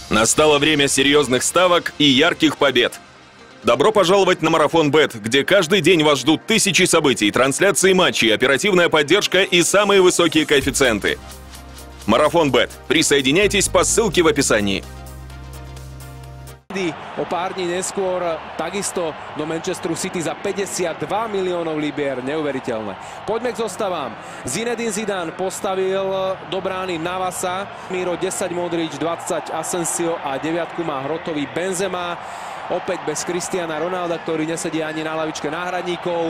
Настало время серьезных ставок и ярких побед. Добро пожаловать на Марафон Бет, где каждый день вас ждут тысячи событий, трансляции матчей, оперативная поддержка и самые высокие коэффициенты. Марафон Бет. Присоединяйтесь по ссылке в описании. O pár dní neskôr takisto do Manchesteru City za 52 miliónov libier. Neuveriteľné. Poďme k zostavám. Zinedine Zidane postavil do brány Navasa, Miro 10, Modric 20, Asensio a 9 má hrotový Benzema. Opäť bez Cristiana Ronalda, ktorý nesedí ani na lavičke náhradníkov.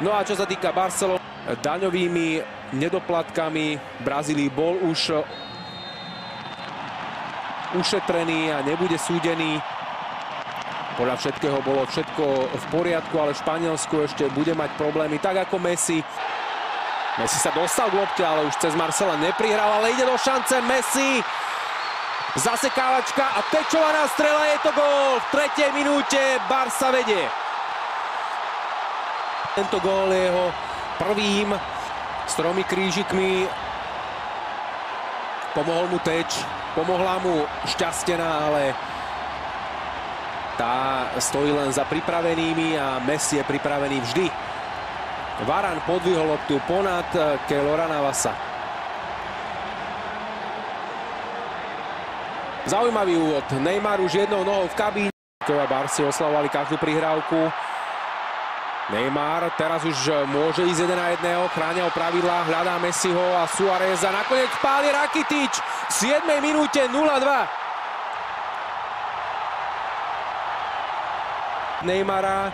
No a čo sa týka Barcelony, daňovými nedoplatkami Brazílii bol už ušetrený a nebude súdený. Podľa všetkého bolo všetko v poriadku, ale v Španielsku ešte bude mať problémy, tak ako Messi. Messi sa dostal k lopte, ale už cez Marcela neprihral, ale ide do šance Messi. Zasekávačka a tečovaná strela, je to gól. V 3. minúte Barca vedie. Tento gól je jeho prvým s 3 krížikmi. Pomohol mu teč, pomohla mu šťastená, ale tá stojí len za pripravenými a Messi je pripravený vždy. Varane podvihol loptu ponad Keylora Navasa. Zaujímavý úvod. Neymar už jednou nohou v kabíne. Barci oslavovali každú prihrávku. Neymar teraz už môže ísť 1-1, chránia o pravidlá, hľadá Messiho a Suárez a nakoniec páli Rakitic v 7. minúte 0-2. Neymara.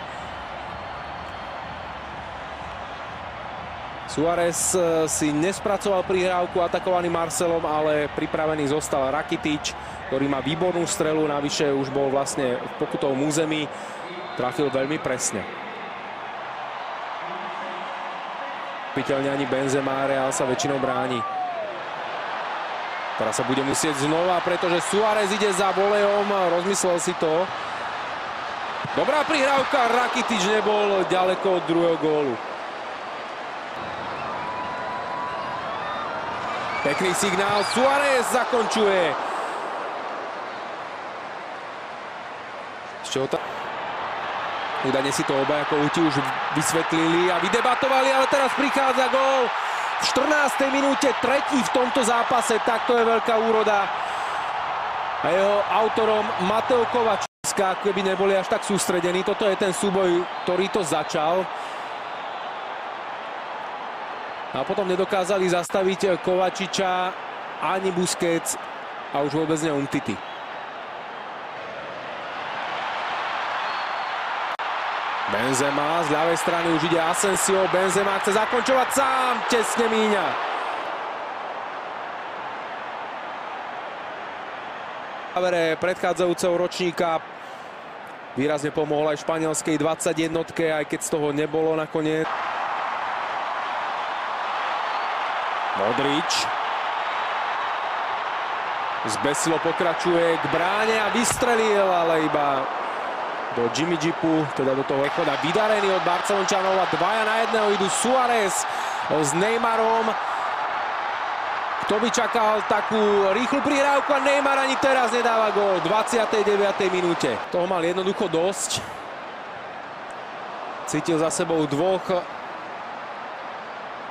Suárez si nespracoval prihrávku atakovaný Marcelom, ale pripravený zostal Rakitic, ktorý má výbornú strelu, navyše už bol vlastne v pokutovom území, trafil veľmi presne. Piteľne ani Benzema, Real sa väčšinou bráni. Teraz sa bude musieť znova, pretože Suárez ide za volejom, rozmyslel si to. Dobrá prihrávka, Rakitic nebol ďaleko od druhého gólu. Pekný signál, Suárez zakončuje. Údajne si to obaja Kohúti už vysvetlili a vydebatovali, ale teraz prichádza gól. V 14. minúte, tretí v tomto zápase, tak to je veľká úroda. A jeho autorom Mateo Kovač. Keby neboli až tak sústredení. Toto je ten súboj, ktorý to začal. A potom nedokázali zastaviť Kovačiča ani Busquets a už vôbec ne Umtiti. Benzema z ľavej strany už ide Asensio. Benzema chce zakončovať sám. Tesne míňa. V závere predchádzajúceho ročníka výrazne pomohol aj španielskej 21-tke, aj keď z toho nebolo nakoniec. Modric. Zbesilo pokračuje k bráne a vystrelil, ale iba do Jimmy Jeepu, teda do toho choda vydarený od Barcelončanov a 2-1 idú Suárez s Neymarom. Kto by čakal takú rýchlu prihrávku a Neymar ani teraz nedáva gól v 29. minúte. Toho mal jednoducho dosť. Cítil za sebou dvoch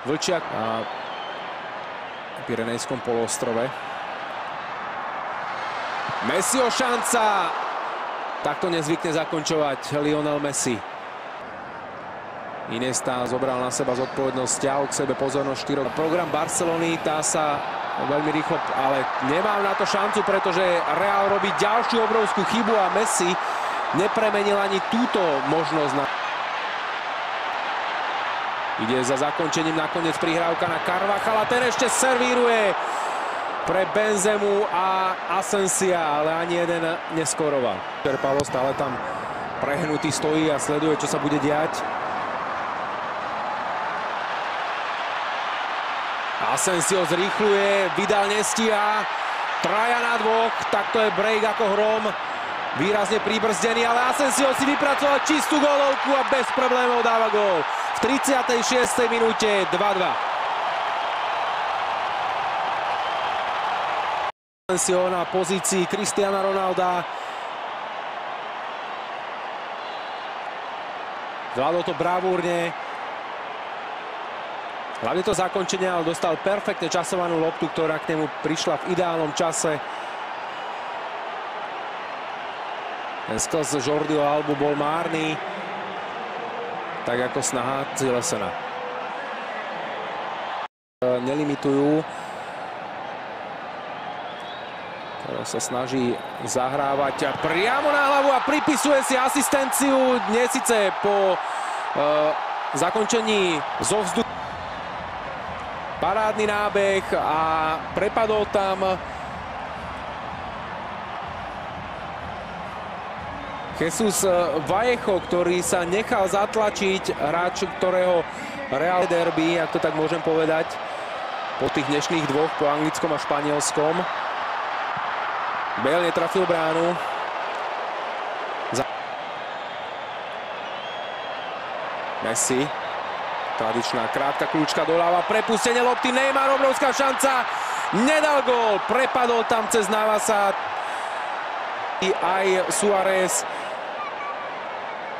vlčiak na Pyrenejskom poloostrove. Messiho šanca. Takto nezvykne zakončovať Lionel Messi. Iniesta zobral na seba zodpovednosť, ťahol k sebe pozornosť 4. Program Barcelony, tá sa veľmi rýchlo, ale nemá na to šancu, pretože Real robí ďalšiu obrovskú chybu a Messi nepremenil ani túto možnosť. Ide za zakončením nakoniec prihrávka na Carvajala, ten ešte servíruje pre Benzemu a Asensia, ale ani jeden neskoroval. Čerpalo, stále tam prehnutý stojí a sleduje, čo sa bude diať. Asensio zrýchluje, Vidal nestíha, 3 na 2, tak to je break ako hrom, výrazne pribrzdený, ale Asensio si vypracoval čistú gólovku a bez problémov dáva gól. V 36. minúte 2-2. na pozícii Cristiana Ronalda. Zvládol to bravúrne. Hlavne to zakončenie, ale dostal perfektne časovanú loptu, ktorá k nemu prišla v ideálnom čase. Ten sklz Jordiho Albu bol márny, tak ako snaha Zilesena. Nelimitujú. Teraz sa snaží zahrávať priamo na hlavu a pripisuje si asistenciu. Nie síce po zakončení zo vzduchu. Parádny nábeh a prepadol tam Jesus Vallejo, ktorý sa nechal zatlačiť, hráč, ktorého Real derby, ak to tak môžem povedať, po tých dnešných dvoch, po anglickom a španielskom. Bale netrafil bránu. Messi. Tradičná krátka kľúčka doľava, prepustenie lopty, Neymar, obrovská šanca, nedal gól, prepadol tam cez Navasa aj Suárez.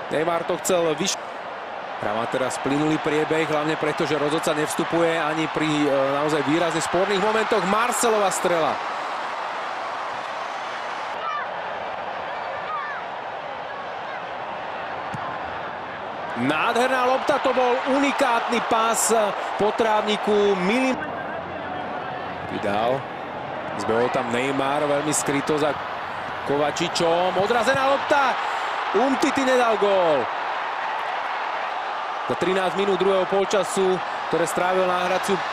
Neymar to chcel Hrá teraz plynulý priebeh, hlavne preto, že rozhodca nevstupuje ani pri naozaj výrazne sporných momentoch. Marcelova strela. Nádherná lopta, to bol unikátny pás po trávniku. Vydal. Zbehol tam Neymar, veľmi skryto za Kovačičom. Odrazená lopta. Umtiti nedal gól. Za 13 minút druhého polčasu, ktoré strávil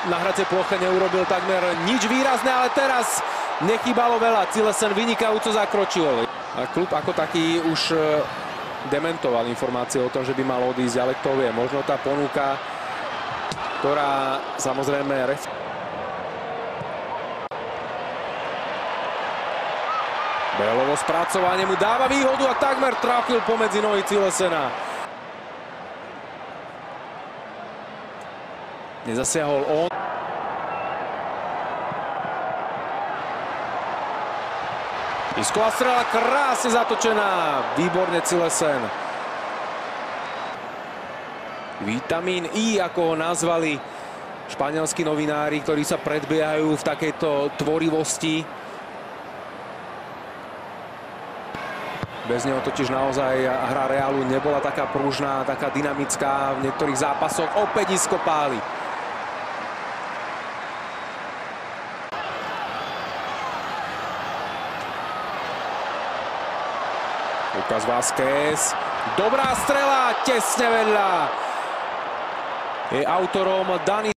na hracej ploche, neurobil takmer nič výrazné, ale teraz nechýbalo veľa. Zilesen vynikajúco zakročil. A klub ako taký už dementoval informácie o tom, že by mal odísť, ale kto vie, možno tá ponuka, ktorá samozrejme Baleovo spracovanie mu dáva výhodu a takmer trafil pomedzi nohy Zilesena. Nezasiahol on. Isková strela krásne zatočená. Výborne Zilesen. Vitamín I, ako ho nazvali španielskí novinári, ktorí sa predbiehajú v takejto tvorivosti. Bez neho totiž naozaj hra Realu nebola taká pružná, taká dynamická. V niektorých zápasoch opäť Isco páli. Lucas Vázquez. Dobrá strela, tesne vedľa. Je autorom Dani